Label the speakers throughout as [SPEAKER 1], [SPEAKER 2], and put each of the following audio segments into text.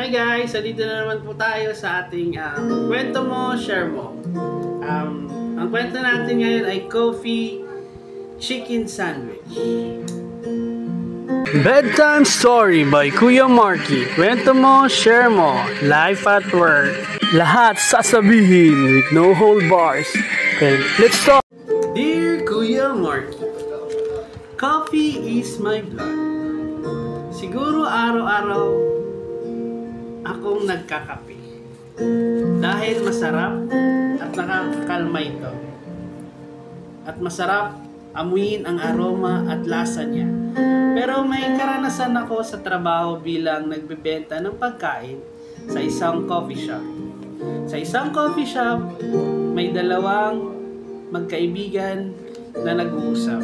[SPEAKER 1] Hi guys! So dito na naman po tayo sa ating kwento mo, share mo. Ang kwento natin ngayon ay coffee chicken sandwich. Bedtime Story by Kuya Marky. Kwento mo, share mo. Life at work. Lahat sasabihin with no hold bars. Okay, let's start. Dear Kuya Marky, coffee is my blood. Siguro araw-araw akong nagkakape dahil masarap at nakakakalma ito at masarap amuyin ang aroma at lasa niya. Pero may karanasan ako sa trabaho bilang nagbebenta ng pagkain sa isang coffee shop. Sa isang coffee shop, may dalawang magkaibigan na nag-uusap.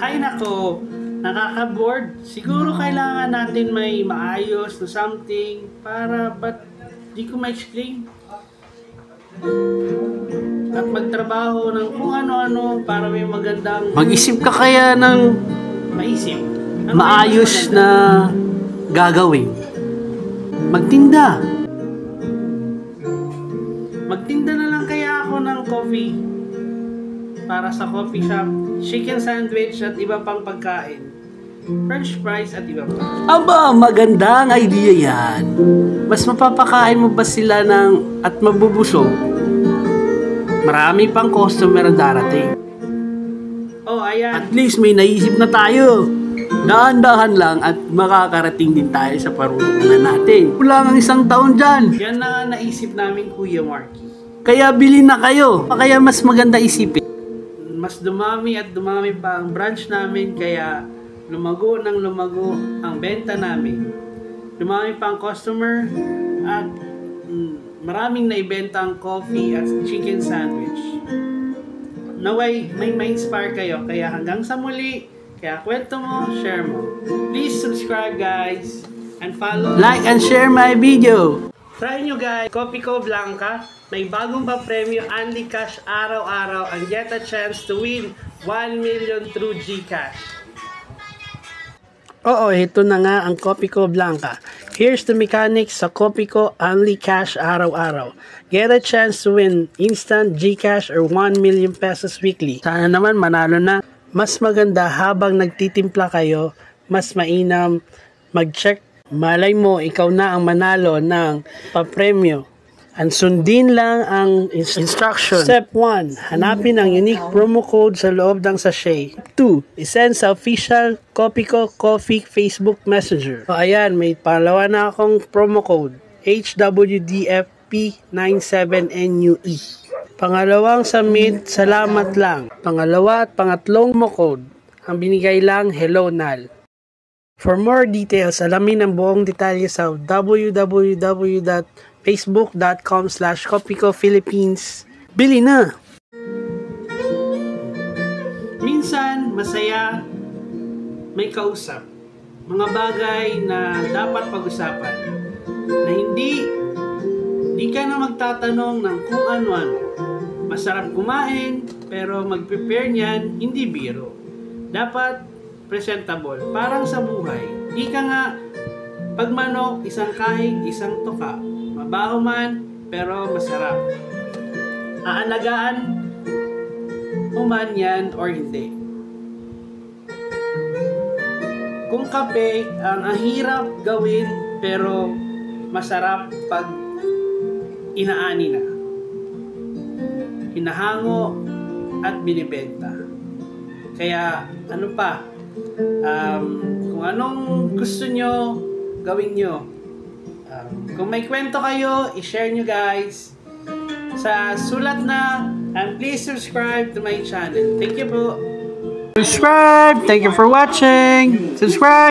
[SPEAKER 1] Hay nako, nakaka-bored. Siguro kailangan natin may maayos na something para ba't di ko ma-explain. At magtrabaho ng kung ano-ano para may magandang... Mag-isip ka kaya ng maisip. Maayos na gagawin. Magtinda. Magtinda na lang kaya ako ng coffee para sa coffee shop, chicken sandwich at iba pang pagkain, french fries at iba pa. Aba, magandang idea yan. Mas mapapakain mo ba sila ng at mabubusog? Marami pang customer ang darating. Oh, ayan. At least may naisip na tayo. Dahan-dahan lang at makakarating din tayo sa parurungan natin. Kulang ang isang taon dyan. Yan na naisip namin, Kuya Marky. Kaya bilhin na kayo. Kaya mas maganda isipin. Mas dumami at dumami pa ang branch namin, kaya lumago ng lumago ang benta namin. Dumami pa ang customer at maraming naibenta ang coffee at chicken sandwich. Naway may ma-inspire kayo, kaya hanggang sa muli, kaya kwento mo, share mo. Please subscribe guys and follow, like and share my video. Try nyo guys, Coffee Co Blanca. May bagong pa-premyo, only cash araw-araw, and get a chance to win 1 million through GCash. Oo, ito na nga ang Coffee Co Blanca. Here's the mechanics sa Coffee Co, only cash araw-araw. Get a chance to win instant GCash or 1 million pesos weekly. Sana naman manalo na. Mas maganda habang nagtitimpla kayo, mas mainam mag-check. Malay mo, ikaw na ang manalo ng pa-premyo. And sundin lang ang instruction. Step 1, hanapin ang unique promo code sa loob ng sachet. 2, isend sa official Coffee Co Coffee Facebook Messenger. So ayan, may pangalawa na akong promo code. HWDFP97NUE. Pangalawang submit, salamat lang. Pangalawa at pangatlong promo code. Ang binigay lang, hello Nal. For more details, alamin ang buong detalye sa www.facebook.com/coffeecophilippines. Bili na! Minsan, masaya, may kausap. Mga bagay na dapat pag-usapan. Na hindi ka na magtatanong ng kung ano-ano. Masarap kumain, pero mag-prepare niyan, hindi biro. Dapat presentable, parang sa buhay. Di ka nga, pag manok, isang kahig, isang tuka. Mabaho man, pero masarap. Aalagaan mo man yan or hindi. Kung kape, ang hirap gawin, pero masarap pag inaani na. Hinahango at binibenta. Kaya, ano pa? Kung anong gusto nyo, gawin nyo. Kung may kwento kayo, i-share nyo guys. Sa sulat na, and please subscribe to my channel. Thank you po. Subscribe! Thank you for watching! Subscribe!